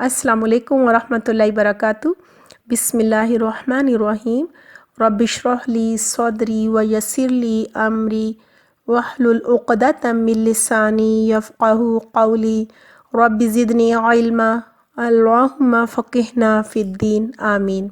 السلام علیکم ورحمۃ اللہ وبرکاتہ۔ بسم اللہ الرحمن الرحیم۔ رب اشرح لی صدری ویسر لی امری واحلل عقدۃ من لسانی یفقہوا قولی رب زدنی علما اللہم فقہنا فی الدین آمین۔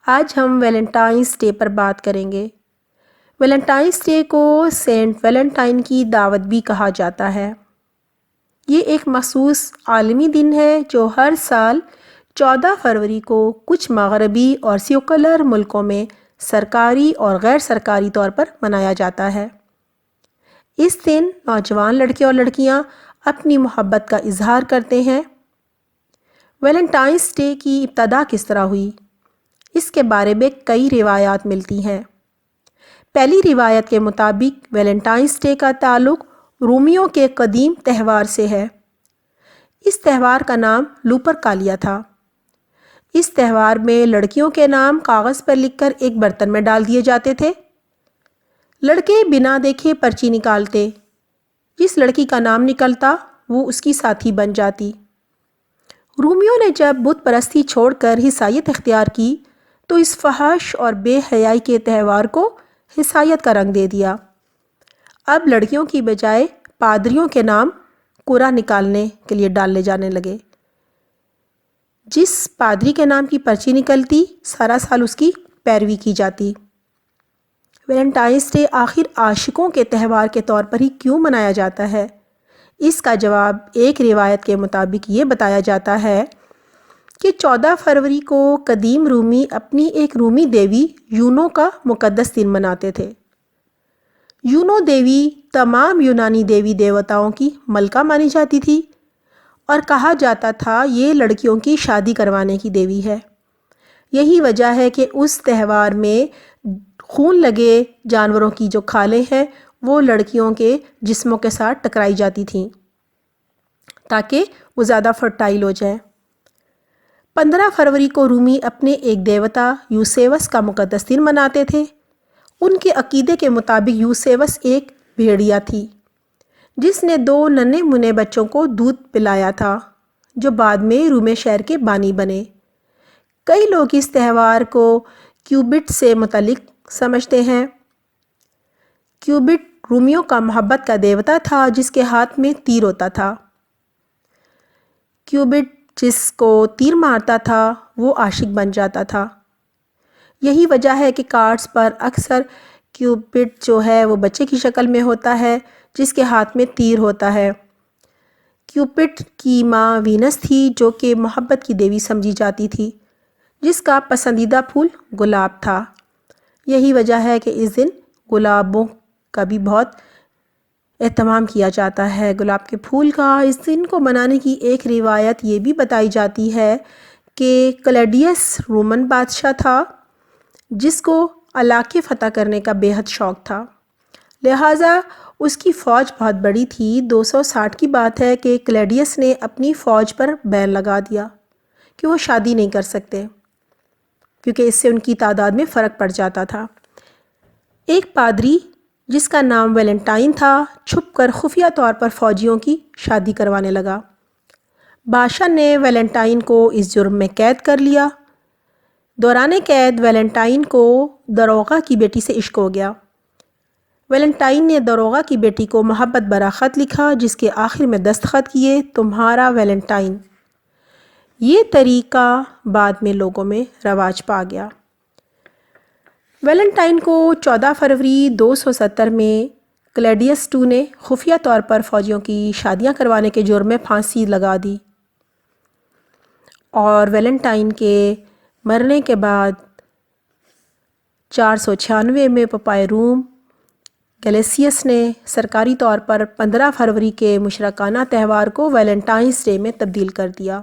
آج ہم ویلنٹائنس ڈے پر بات کریں گے۔ ویلنٹائنس ڈے کو سینٹ ویلنٹائن کی دعوت بھی کہا جاتا ہے۔ یہ ایک مخصوص عالمی دن ہے جو ہر سال 14 فروری کو کچھ مغربی اور سیکولر ملکوں میں سرکاری اور غیر سرکاری طور پر منایا جاتا ہے۔ اس دن نوجوان لڑکے اور لڑکیاں اپنی محبت کا اظہار کرتے ہیں۔ ویلنٹائنس ڈے کی ابتدا کس طرح ہوئی، اس کے بارے میں کئی روایات ملتی ہیں۔ پہلی روایت کے مطابق ویلنٹائنس ڈے کا تعلق رومیوں کے قدیم تہوار سے ہے۔ اس تہوار کا نام لوپرکالیا تھا۔ اس تہوار میں لڑکیوں کے نام کاغذ پر لکھ کر ایک برتن میں ڈال دیے جاتے تھے۔ لڑکے بنا دیکھے پرچی نکالتے، جس لڑکی کا نام نکلتا وہ اس کی ساتھی بن جاتی۔ رومیوں نے جب بت پرستی چھوڑ کر عیسائیت اختیار کی تو اس فحش اور بے حیائی کے تہوار کو عیسائیت کا رنگ دے دیا۔ اب لڑکیوں کی بجائے پادریوں کے نام قرعہ نکالنے کے لیے ڈالے جانے لگے۔ جس پادری کے نام کی پرچی نکلتی سارا سال اس کی پیروی کی جاتی۔ ویلنٹائنس ڈے آخر عاشقوں کے تہوار کے طور پر ہی کیوں منایا جاتا ہے؟ اس کا جواب ایک روایت کے مطابق یہ بتایا جاتا ہے کہ 14 فروری کو قدیم رومی اپنی ایک رومی دیوی یونو کا مقدس دن مناتے تھے۔ یونو دیوی تمام یونانی دیوی دیوتاؤں کی ملکہ مانی جاتی تھی اور کہا جاتا تھا یہ لڑکیوں کی شادی کروانے کی دیوی ہے۔ یہی وجہ ہے کہ اس تہوار میں خون لگے جانوروں کی جو کھالیں ہیں وہ لڑکیوں کے جسموں کے ساتھ ٹکرائی جاتی تھیں تاکہ وہ زیادہ فرٹائل ہو جائیں۔ 15 فروری کو رومی اپنے ایک دیوتا یوسیوس کا مقدس دن مناتے تھے۔ ان کے عقیدے کے مطابق یوسیوس ایک بھیڑیا تھی جس نے 2 ننھے منھے بچوں کو دودھ پلایا تھا جو بعد میں روم شہر کے بانی بنے۔ کئی لوگ اس تہوار کو کیوبٹ سے متعلق سمجھتے ہیں۔ کیوبٹ رومیوں کا محبت کا دیوتا تھا جس کے ہاتھ میں تیر ہوتا تھا۔ کیوبٹ جس کو تیر مارتا تھا وہ عاشق بن جاتا تھا۔ یہی وجہ ہے کہ کارڈز پر اکثر کیوبٹ جو ہے وہ بچے کی شکل میں ہوتا ہے جس کے ہاتھ میں تیر ہوتا ہے۔ کیوپٹ کی ماں وینس تھی جو کہ محبت کی دیوی سمجھی جاتی تھی جس کا پسندیدہ پھول گلاب تھا۔ یہی وجہ ہے کہ اس دن گلابوں کا بھی بہت اہتمام کیا جاتا ہے، گلاب کے پھول کا۔ اس دن کو منانے کی ایک روایت یہ بھی بتائی جاتی ہے کہ کلیڈیس رومن بادشاہ تھا جس کو علاقے فتح کرنے کا بے حد شوق تھا، لہٰذا اس کی فوج بہت بڑی تھی۔ 260 کی بات ہے کہ کلیڈیس نے اپنی فوج پر بین لگا دیا کہ وہ شادی نہیں کر سکتے کیونکہ اس سے ان کی تعداد میں فرق پڑ جاتا تھا۔ ایک پادری جس کا نام ویلنٹائن تھا چھپ کر خفیہ طور پر فوجیوں کی شادی کروانے لگا۔ بادشاہ نے ویلنٹائن کو اس جرم میں قید کر لیا۔ دوران قید ویلنٹائن کو داروغہ کی بیٹی سے عشق ہو گیا۔ ویلنٹائن نے داروغہ کی بیٹی کو محبت بھرا خط لکھا جس کے آخر میں دستخط کیے تمہارا ویلنٹائن۔ یہ طریقہ بعد میں لوگوں میں رواج پا گیا۔ ویلنٹائن کو 14 فروری 270 میں کلیڈیس II نے خفیہ طور پر فوجیوں کی شادیاں کروانے کے جرم میں پھانسی لگا دی، اور ویلنٹائن کے مرنے کے بعد 496 میں پپائے روم گیلیسیس نے سرکاری طور پر 15 فروری کے مشرکانہ تہوار کو ویلنٹائنس ڈے میں تبدیل کر دیا۔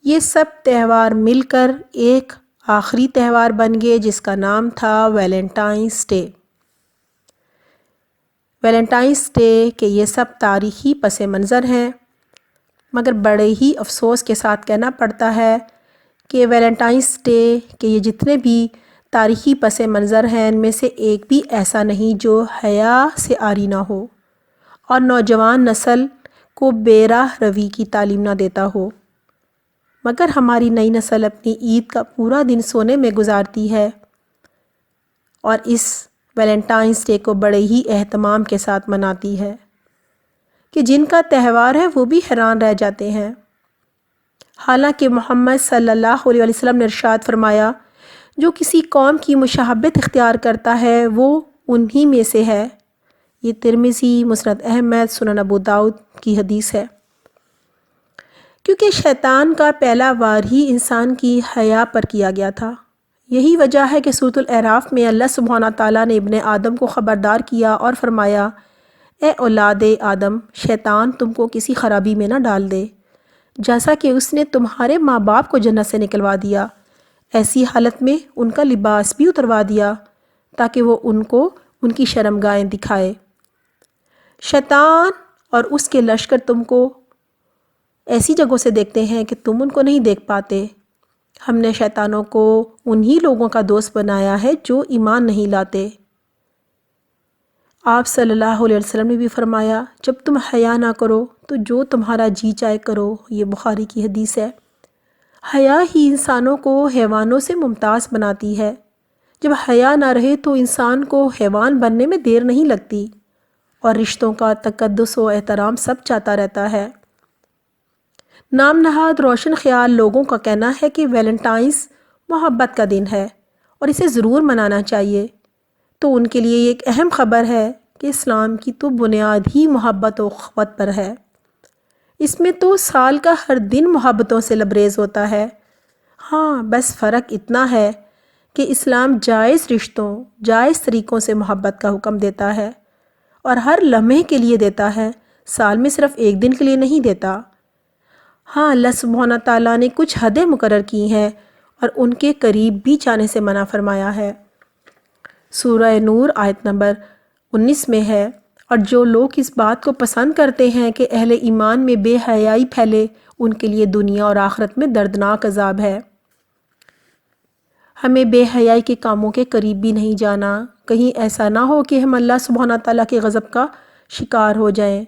یہ سب تہوار مل کر ایک آخری تہوار بن گئے جس کا نام تھا ویلنٹائنس ڈے۔ ویلنٹائنس ڈے کے یہ سب تاریخی پس منظر ہیں، مگر بڑے ہی افسوس کے ساتھ کہنا پڑتا ہے کہ ویلنٹائنس ڈے کے یہ جتنے بھی تاریخی پس منظر ہیں ان میں سے ایک بھی ایسا نہیں جو حیا سے عاری نہ ہو، اور نوجوان نسل کو بے راہ روی کی تعلیم نہ دیتا ہو، مگر ہماری نئی نسل اپنی عید کا پورا دن سونے میں گزارتی ہے اور اس ویلنٹائنس ڈے کو بڑے ہی اہتمام کے ساتھ مناتی ہے کہ جن کا تہوار ہے وہ بھی حیران رہ جاتے ہیں۔ حالانکہ محمد صلی اللہ علیہ وسلم نے ارشاد فرمایا، جو کسی قوم کی مشابہت اختیار کرتا ہے وہ انہی میں سے ہے۔ یہ ترمذی، مسند احمد، سنن ابو داؤد کی حدیث ہے۔ کیونکہ شیطان کا پہلا وار ہی انسان کی حیا پر کیا گیا تھا۔ یہی وجہ ہے کہ سورۃ الاعراف میں اللہ سبحانہ تعالیٰ نے ابن آدم کو خبردار کیا اور فرمایا، اے اولاد آدم، شیطان تم کو کسی خرابی میں نہ ڈال دے، جیسا کہ اس نے تمہارے ماں باپ کو جنت سے نکلوا دیا، ایسی حالت میں ان کا لباس بھی اتروا دیا تاکہ وہ ان کو ان کی شرمگاہیں دکھائے۔ شیطان اور اس کے لشکر تم کو ایسی جگہوں سے دیکھتے ہیں کہ تم ان کو نہیں دیکھ پاتے۔ ہم نے شیطانوں کو انہی لوگوں کا دوست بنایا ہے جو ایمان نہیں لاتے۔ آپ صلی اللہ علیہ وسلم نے بھی فرمایا، جب تم حیا نہ کرو تو جو تمہارا جی چاہے کرو۔ یہ بخاری کی حدیث ہے۔ حیا ہی انسانوں کو حیوانوں سے ممتاز بناتی ہے۔ جب حیا نہ رہے تو انسان کو حیوان بننے میں دیر نہیں لگتی اور رشتوں کا تقدس و احترام سب چاہتا رہتا ہے۔ نام نہاد روشن خیال لوگوں کا کہنا ہے کہ ویلنٹائنس محبت کا دن ہے اور اسے ضرور منانا چاہیے، تو ان کے لیے یہ ایک اہم خبر ہے کہ اسلام کی تو بنیاد ہی محبت و اخوت پر ہے۔ اس میں تو سال کا ہر دن محبتوں سے لبریز ہوتا ہے۔ ہاں، بس فرق اتنا ہے کہ اسلام جائز رشتوں، جائز طریقوں سے محبت کا حکم دیتا ہے اور ہر لمحے کے لیے دیتا ہے، سال میں صرف ایک دن کے لیے نہیں دیتا۔ ہاں، اللہ سبحانہ تعالیٰ نے کچھ حدیں مقرر کی ہیں اور ان کے قریب بھی جانے سے منع فرمایا ہے۔ سورہ نور آیت نمبر 19 میں ہے، اور جو لوگ اس بات کو پسند کرتے ہیں کہ اہل ایمان میں بے حیائی پھیلے، ان کے لیے دنیا اور آخرت میں دردناک عذاب ہے۔ ہمیں بے حیائی کے کاموں کے قریب بھی نہیں جانا، کہیں ایسا نہ ہو کہ ہم اللہ سبحانہ تعالیٰ کے غضب کا شکار ہو جائیں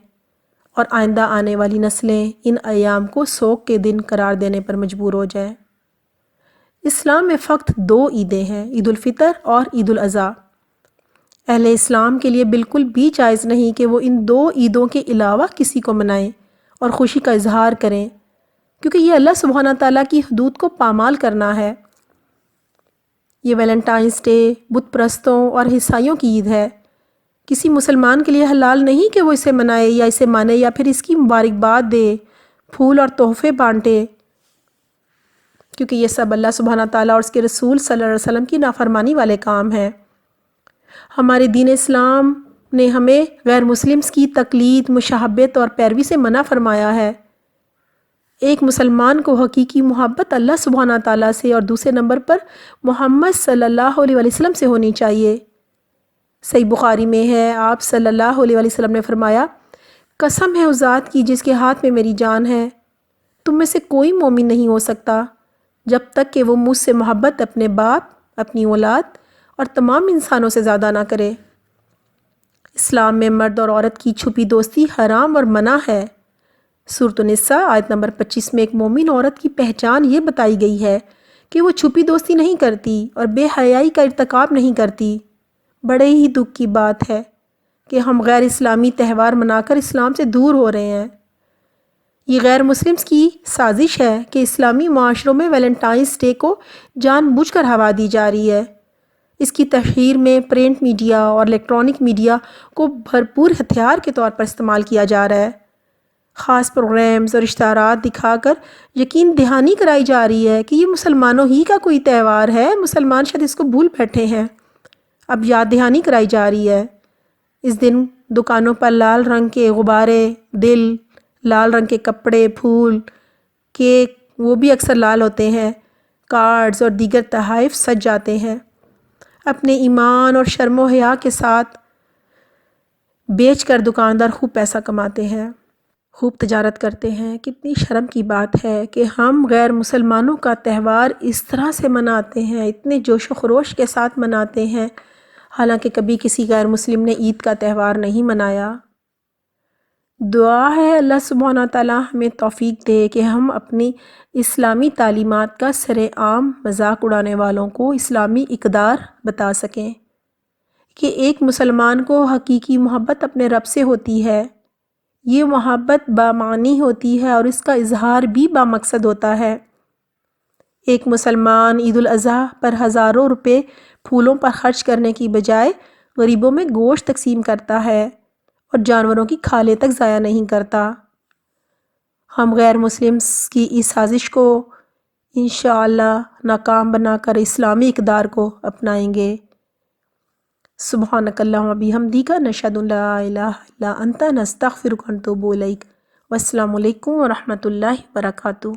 اور آئندہ آنے والی نسلیں ان ایام کو سوگ کے دن قرار دینے پر مجبور ہو جائیں۔ اسلام میں فقط 2 عیدیں ہیں، عید الفطر اور عید الاضحیٰ۔ اہل اسلام کے لیے بالکل بھی جائز نہیں کہ وہ ان 2 عیدوں کے علاوہ کسی کو منائیں اور خوشی کا اظہار کریں، کیونکہ یہ اللہ سبحانہ تعالیٰ کی حدود کو پامال کرنا ہے۔ یہ ویلنٹائنس ڈے بت پرستوں اور عیسائیوں کی عید ہے۔ کسی مسلمان کے لیے حلال نہیں کہ وہ اسے منائے یا اسے مانے یا پھر اس کی مبارکباد دے، پھول اور تحفے بانٹے، کیونکہ یہ سب اللہ سبحانہ تعالیٰ اور اس کے رسول صلی اللہ علیہ وسلم کی نافرمانی والے کام ہیں۔ ہمارے دین اسلام نے ہمیں غیر مسلمز کی تقلید، مشابہت اور پیروی سے منع فرمایا ہے۔ ایک مسلمان کو حقیقی محبت اللہ سبحانہ تعالیٰ سے اور دوسرے نمبر پر محمد صلی اللہ علیہ وسلم سے ہونی چاہیے۔ صحیح بخاری میں ہے، آپ صلی اللہ علیہ وسلم نے فرمایا، قسم ہے اس ذات کی جس کے ہاتھ میں میری جان ہے، تم میں سے کوئی مومن نہیں ہو سکتا جب تک کہ وہ مجھ سے محبت اپنے باپ، اپنی اولاد اور تمام انسانوں سے زیادہ نہ کرے۔ اسلام میں مرد اور عورت کی چھپی دوستی حرام اور منع ہے۔ سورۃ النساء آیت نمبر 25 میں ایک مومن عورت کی پہچان یہ بتائی گئی ہے کہ وہ چھپی دوستی نہیں کرتی اور بے حیائی کا ارتکاب نہیں کرتی۔ بڑے ہی دکھ کی بات ہے کہ ہم غیر اسلامی تہوار منا کر اسلام سے دور ہو رہے ہیں۔ یہ غیر مسلمز کی سازش ہے کہ اسلامی معاشروں میں ویلنٹائنس ڈے کو جان بوجھ کر ہوا دی جا رہی ہے۔ اس کی تشہیر میں پرنٹ میڈیا اور الیکٹرانک میڈیا کو بھرپور ہتھیار کے طور پر استعمال کیا جا رہا ہے۔ خاص پروگرامز اور اشتہارات دکھا کر یقین دہانی کرائی جا رہی ہے کہ یہ مسلمانوں ہی کا کوئی تہوار ہے، مسلمان شاید اس کو بھول بیٹھے ہیں۔ اب یاد دہانی کرائی جا رہی ہے۔ اس دن دکانوں پر لال رنگ کے غبارے، دل، لال رنگ کے کپڑے، پھول، کیک، وہ بھی اکثر لال ہوتے ہیں، کارڈز اور دیگر تحائف سج جاتے ہیں۔ اپنے ایمان اور شرم و حیا کے ساتھ بیچ کر دکاندار خوب پیسہ کماتے ہیں، خوب تجارت کرتے ہیں۔ کتنی شرم کی بات ہے کہ ہم غیر مسلمانوں کا تہوار اس طرح سے مناتے ہیں، اتنے جوش و خروش کے ساتھ مناتے ہیں، حالانکہ کبھی کسی غیر مسلم نے عید کا تہوار نہیں منایا۔ دعا ہے اللہ سبحانہ تعالیٰ ہمیں توفیق دے کہ ہم اپنی اسلامی تعلیمات کا سر عام مذاق اڑانے والوں کو اسلامی اقدار بتا سکیں کہ ایک مسلمان کو حقیقی محبت اپنے رب سے ہوتی ہے۔ یہ محبت بامعنی ہوتی ہے اور اس کا اظہار بھی بامقصد ہوتا ہے۔ ایک مسلمان عید الاضحیٰ پر ہزاروں روپے پھولوں پر خرچ کرنے کی بجائے غریبوں میں گوشت تقسیم کرتا ہے اور جانوروں کی کھالیں تک ضائع نہیں کرتا۔ ہم غیر مسلمز کی اس سازش کو انشاءاللہ ناکام بنا کر اسلامی اقدار کو اپنائیں گے۔ سبحانک اللہم و بحمدک نشہد ان لا الہ الا انت نستغفرک و نتوب الیک۔ والسلام علیکم ورحمۃ اللہ وبرکاتہ۔